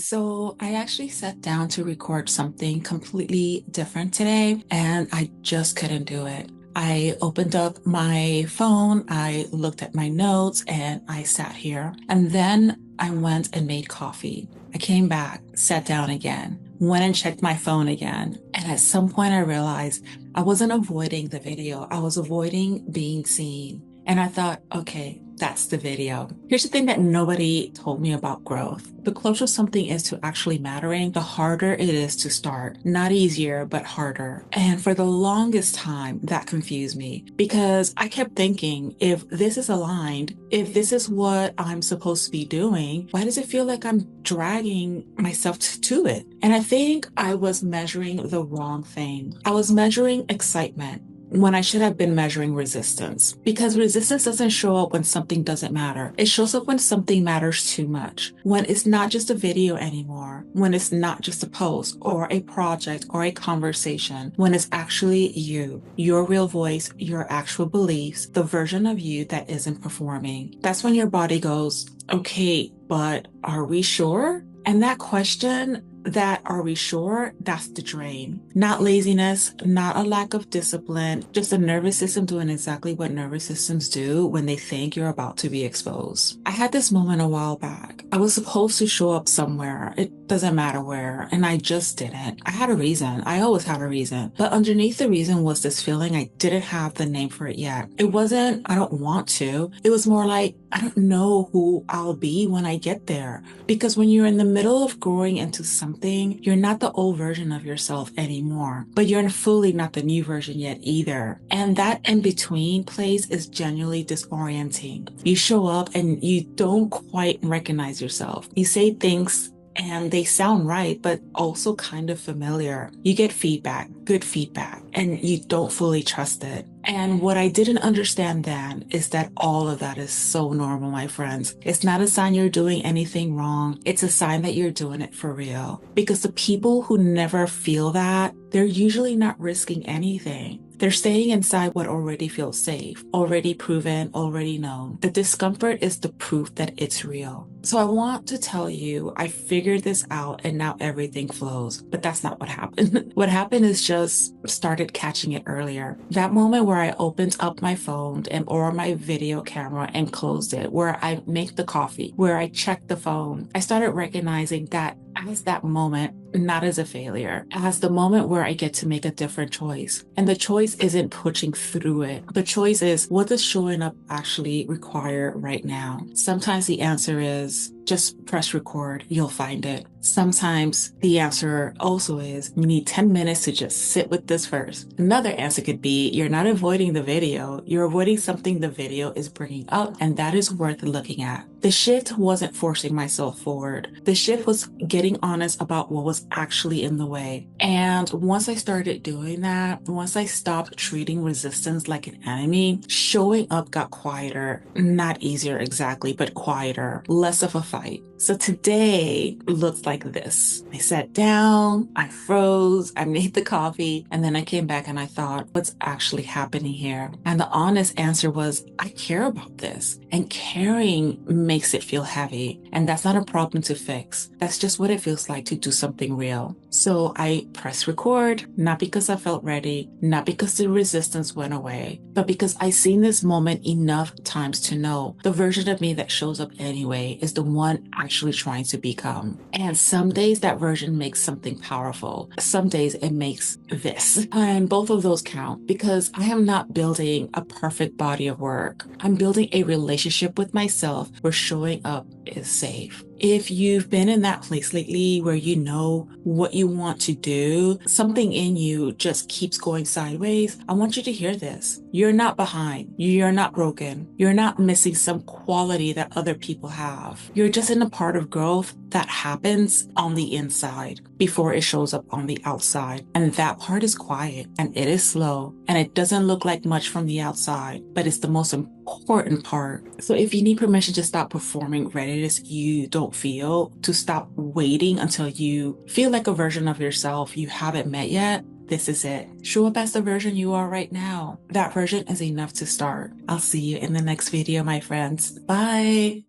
So I actually sat down to record something completely different today, and I just couldn't do it. I opened up my phone, I looked at my notes, and I sat here. And then I went and made coffee. I came back, sat down again, went and checked my phone again. And at some point, I realized I wasn't avoiding the video, I was avoiding being seen. And I thought, okay, that's the video. Here's the thing that nobody told me about growth. The closer something is to actually mattering, the harder it is to start. Not easier, but harder. And for the longest time, that confused me because I kept thinking, if this is aligned, if this is what I'm supposed to be doing, why does it feel like I'm dragging myself to it? And I think I was measuring the wrong thing. I was measuring excitement when I should have been measuring resistance. Because resistance doesn't show up when something doesn't matter. It shows up when something matters too much. When it's not just a video anymore. When it's not just a post or a project or a conversation. When it's actually you, your real voice, your actual beliefs, the version of you that isn't performing. That's when your body goes, okay, but are we sure? And that question, that are we sure, that's the drain. Not laziness, not a lack of discipline, just a nervous system doing exactly what nervous systems do when they think you're about to be exposed. I had this moment a while back. I was supposed to show up somewhere. It doesn't matter where. And I just didn't. I had a reason. I always had a reason. But underneath the reason was this feeling I didn't have the name for it yet. It wasn't, I don't want to. It was more like, I don't know who I'll be when I get there. Because when you're in the middle of growing into something, you're not the old version of yourself anymore, but you're fully not the new version yet either. And that in between place is genuinely disorienting. You show up and you don't quite recognize yourself. You say things and they sound right, but also kind of familiar. You get feedback, good feedback, and you don't fully trust it. And what I didn't understand then is that all of that is so normal, my friends. It's not a sign you're doing anything wrong. It's a sign that you're doing it for real. Because the people who never feel that, they're usually not risking anything. They're staying inside what already feels safe, already proven, already known. The discomfort is the proof that it's real. So I want to tell you, I figured this out and now everything flows. But that's not what happened. What happened is just started catching it earlier. That moment where I opened up my phone or my video camera and closed it, where I make the coffee, where I check the phone, I started recognizing that as that moment, not as a failure, as the moment where I get to make a different choice. And the choice isn't pushing through it. The choice is, what does showing up actually require right now? Sometimes the answer is, just press record, you'll find it. Sometimes the answer also is, you need 10 minutes to just sit with this first. Another answer could be, you're not avoiding the video, you're avoiding something the video is bringing up, and that is worth looking at. The shift wasn't forcing myself forward. The shift was getting honest about what was actually in the way. And once I started doing that, once I stopped treating resistance like an enemy, showing up got quieter. Not easier exactly, but quieter, less of a fight. So today looks like this. I sat down, I froze, I made the coffee, and then I came back and I thought, what's actually happening here? And the honest answer was, I care about this. And caring makes it feel heavy. And that's not a problem to fix. That's just what it feels like to do something real. So I pressed record, not because I felt ready, not because the resistance went away, but because I've seen this moment enough times to know the version of me that shows up anyway is the one actually trying to become. And some days that version makes something powerful. Some days it makes this. And both of those count because I am not building a perfect body of work. I'm building a relationship with myself where showing up is safe. If you've been in that place lately where you know what you want to do, something in you just keeps going sideways, I want you to hear this. You're not behind. You're not broken. You're not missing some quality that other people have. You're just in a part of growth that happens on the inside before it shows up on the outside. And that part is quiet and it is slow and it doesn't look like much from the outside, but it's the most important part. So if you need permission to stop performing readiness you don't feel, to stop waiting until you feel like a version of yourself you haven't met yet, this is it. Show up as the version you are right now. That version is enough to start. I'll see you in the next video, my friends. Bye.